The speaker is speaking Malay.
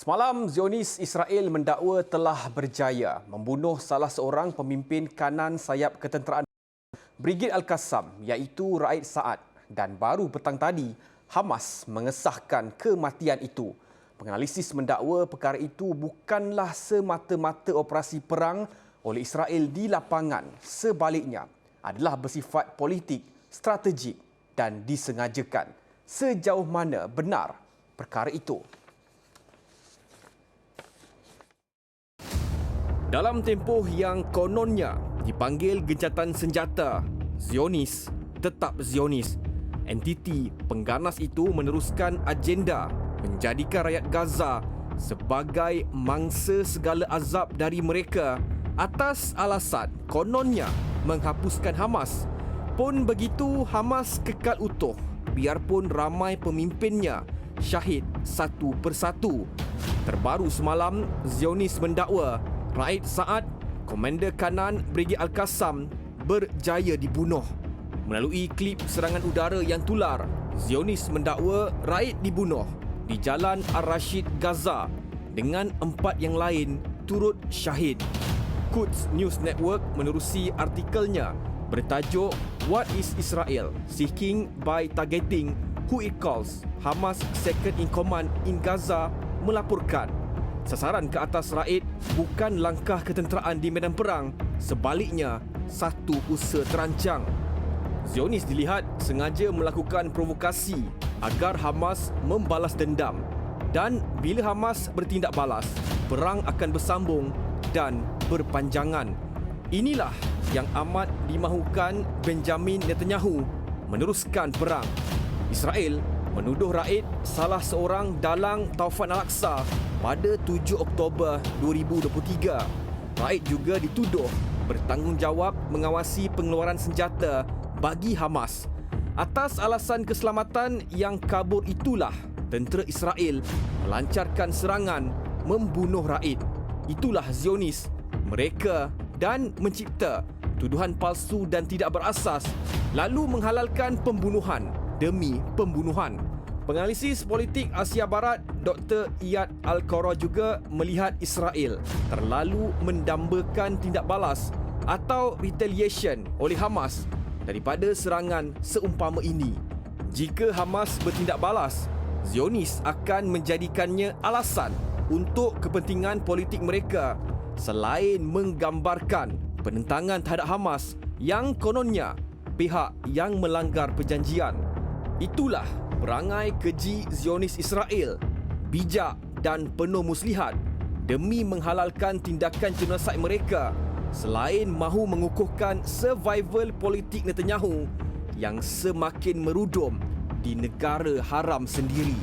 Semalam, Zionis Israel mendakwa telah berjaya membunuh salah seorang pemimpin kanan sayap ketenteraan Brigid Al-Qassam iaitu Raid Saad, dan baru petang tadi Hamas mengesahkan kematian itu. Penganalisis mendakwa perkara itu bukanlah semata-mata operasi perang oleh Israel di lapangan, sebaliknya adalah bersifat politik, strategik dan disengajakan. Sejauh mana benar perkara itu? Dalam tempoh yang kononnya dipanggil gencatan senjata, Zionis tetap Zionis. Entiti pengganas itu meneruskan agenda menjadikan rakyat Gaza sebagai mangsa segala azab dari mereka atas alasan kononnya menghapuskan Hamas. Pun begitu, Hamas kekal utuh biarpun ramai pemimpinnya syahid satu persatu. Terbaru semalam, Zionis mendakwa Raid Saad, komander kanan Brigid Al-Qassam, berjaya dibunuh. Melalui klip serangan udara yang tular, Zionis mendakwa Raid dibunuh di Jalan Al-Rashid, Gaza dengan 4 yang lain turut syahid. Quds News Network menerusi artikelnya bertajuk What is Israel Seeking by Targeting Who it Calls Hamas Second in Command in Gaza melaporkan sasaran ke atas Raid bukan langkah ketenteraan di medan perang, sebaliknya satu usaha terancang. Zionis dilihat sengaja melakukan provokasi agar Hamas membalas dendam, dan bila Hamas bertindak balas, perang akan bersambung dan berpanjangan. Inilah yang amat dimahukan Benjamin Netanyahu meneruskan perang. Israel menuduh Raid salah seorang dalang Taufan Al-Aqsa pada 7 Oktober 2023. Raid juga dituduh bertanggungjawab mengawasi pengeluaran senjata bagi Hamas. Atas alasan keselamatan yang kabur itulah tentera Israel melancarkan serangan membunuh Raid. Itulah Zionis, mereka, dan mencipta tuduhan palsu dan tidak berasas, lalu menghalalkan pembunuhan demi pembunuhan. Penganalisis politik Asia Barat Dr. Iyad Al-Qara juga melihat Israel terlalu mendambakan tindak balas atau retaliation oleh Hamas daripada serangan seumpama ini. Jika Hamas bertindak balas, Zionis akan menjadikannya alasan untuk kepentingan politik mereka selain menggambarkan penentangan terhadap Hamas yang kononnya pihak yang melanggar perjanjian. Itulah perangai keji Zionis Israel, bijak dan penuh muslihat demi menghalalkan tindakan genosid mereka selain mahu mengukuhkan survival politik Netanyahu yang semakin merudum di negara haram sendiri.